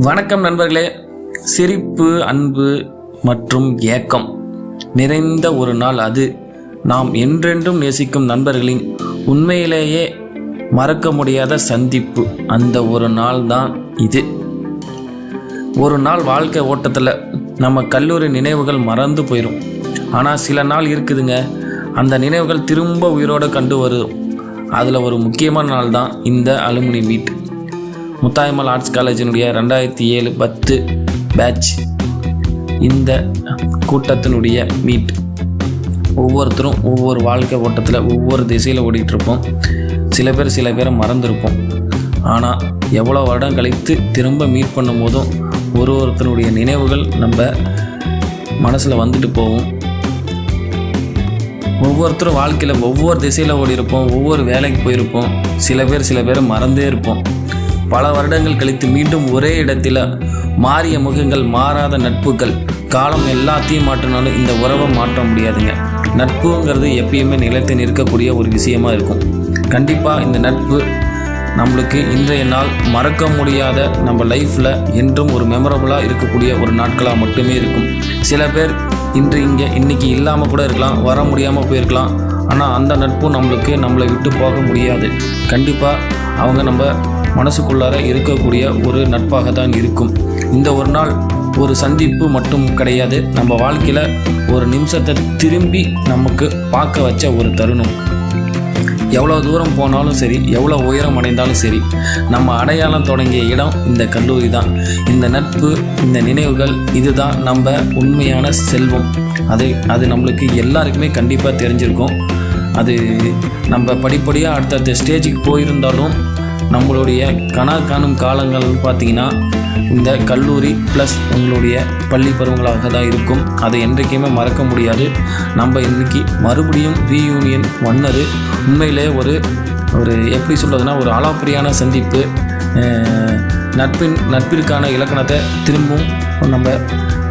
வணக்கம் நண்பர்களே. சிரிப்பு, அன்பு மற்றும் ஏக்கம் நிறைந்த ஒரு நாள் அது. நாம் என்றென்றும் நேசிக்கும் நண்பர்களின் உண்மையிலேயே மறக்க முடியாத சந்திப்பு. அந்த ஒரு நாள் தான் இது. ஒரு நாள் வாழ்க்கை ஓட்டத்தில் நம்ம கல்லூரி நினைவுகள் மறந்து போயிடும். ஆனால் சில நாள் இருக்குதுங்க, அந்த நினைவுகள் திரும்ப உயிரோடு கண்டு வரும். அதில் ஒரு முக்கியமான நாள் தான் இந்த அலுமினி மீட். முத்தாயம்மாள் ஆர்ட்ஸ் காலேஜினுடைய 2007-10 பேட்ச் இந்த கூட்டத்தினுடைய மீட். ஒவ்வொருத்தரும் ஒவ்வொரு வாழ்க்கை ஓட்டத்தில் ஒவ்வொரு திசையில் ஓடிட்டுருப்போம். சில பேரை மறந்துருப்போம். ஆனால் எவ்வளோ வருடம் கழித்து திரும்ப மீட் பண்ணும் போதும் ஒருத்தனுடைய நினைவுகள் நம்ம மனசில் வந்துட்டு போகும். ஒவ்வொருத்தரும் வாழ்க்கையில் ஒவ்வொரு திசையில் ஓடி இருப்போம், ஒவ்வொரு வேலைக்கு போயிருப்போம். சில பேரை மறந்தே இருப்போம். பல வருடங்கள் கழித்து மீண்டும் ஒரே இடத்துல மாறிய முகங்கள், மாறாத நட்புகள். காலம் எல்லாத்தையும் மாற்றினாலும் இந்த உறவை மாற்ற முடியாதுங்க. நட்புங்கிறது எப்பயுமே நிலைத்து நிற்கக்கூடிய ஒரு விஷயமா இருக்கும். கண்டிப்பாக இந்த நட்பு நம்மளுக்கு இன்றைய நாள் மறக்க முடியாத, நம்ம லைஃப்பில் என்றும் ஒரு மெமரபுளாக இருக்கக்கூடிய ஒரு நாட்களாக மட்டுமே இருக்கும். சில பேர் இன்னைக்கு இல்லாமல் கூட இருக்கலாம், வர முடியாமல் போயிருக்கலாம். ஆனால் அந்த நட்பும் நம்மளை விட்டு போக முடியாது. கண்டிப்பாக அவங்க நம்ம மனசுக்குள்ளார இருக்கக்கூடிய ஒரு நட்பாக தான் இருக்கும். இந்த ஒரு நாள் ஒரு சந்திப்பு மட்டும் கிடையாது, நம்ம வாழ்க்கையில் ஒரு நிமிஷத்தை திரும்பி நமக்கு பார்க்க வச்ச ஒரு தருணம். எவ்வளோ தூரம் போனாலும் சரி, எவ்வளோ உயரம் அடைந்தாலும் சரி, நம்ம அடையாளம் தொடங்கிய இடம் இந்த கல்லூரி தான். இந்த நட்பு, இந்த நினைவுகள், இதுதான் நம்ம உண்மையான செல்வம். அது நம்மளுக்கு எல்லாருக்குமே கண்டிப்பாக தெரிஞ்சிருக்கும். அது நம்ம படிப்படியாக அடுத்தடுத்த ஸ்டேஜுக்கு போயிருந்தாலும் நம்மளுடைய காணும் காலங்கள்னு பார்த்திங்கன்னா இந்த கல்லூரி ப்ளஸ் உங்களுடைய பள்ளி பருவங்களாக தான் இருக்கும். அதை என்றைக்குமே மறக்க முடியாது. நம்ம இன்றைக்கி மறுபடியும் ரீயூனியன் பண்ணது உண்மையிலே ஒரு எப்படி சொல்கிறதுனா ஒரு ஆளாப்பிரியான சந்திப்பு. நட்பிற்கான இலக்கணத்தை திரும்பவும் நம்ம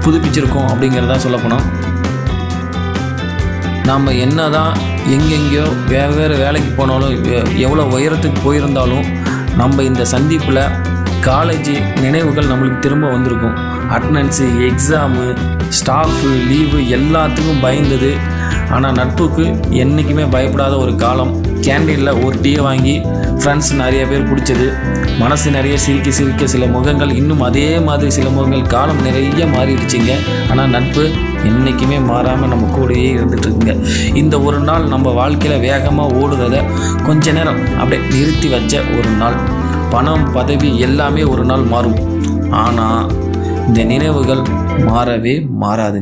புதுப்பிச்சிருக்கோம் அப்படிங்கிறதான் சொல்லப்போனோம். நாம் என்ன தான் எங்கெங்கேயோ வேறு வேலைக்கு போனாலும், எவ்வளோ உயரத்துக்கு போயிருந்தாலும், நம்ம இந்த சந்திப்பில் காலேஜ் நினைவுகள் நம்மளுக்கு திரும்ப வந்திருக்கும். அட்டனன்ஸு, எக்ஸாமு, ஸ்டாஃபு, லீவு எல்லாத்துக்கும் பயந்தது. ஆனால் நட்புக்கு என்றைக்குமே பயப்படாத ஒரு காலம். கேண்டீனில் ஒரு டீ வாங்கி ஃப்ரெண்ட்ஸ் நிறைய பேர் பிடிச்சது. மனசு நிறைய சிரிக்க சில முகங்கள், இன்னும் அதே மாதிரி சில முகங்கள். காலம் நிறைய மாறிடுச்சிங்க. ஆனால் நட்பு என்றைக்குமே மாறாமல் நம்ம கூடயே இருந்துகிட்ருக்குங்க. இந்த ஒரு நாள் நம்ம வாழ்க்கையில் வேகமாக ஓடுறதை கொஞ்ச நேரம் அப்படியே நிறுத்தி வச்ச ஒரு நாள். பணம், பதவி எல்லாமே ஒரு நாள் மாறும். ஆனால் இந்த நினைவுகள் மாறவே மாறாது.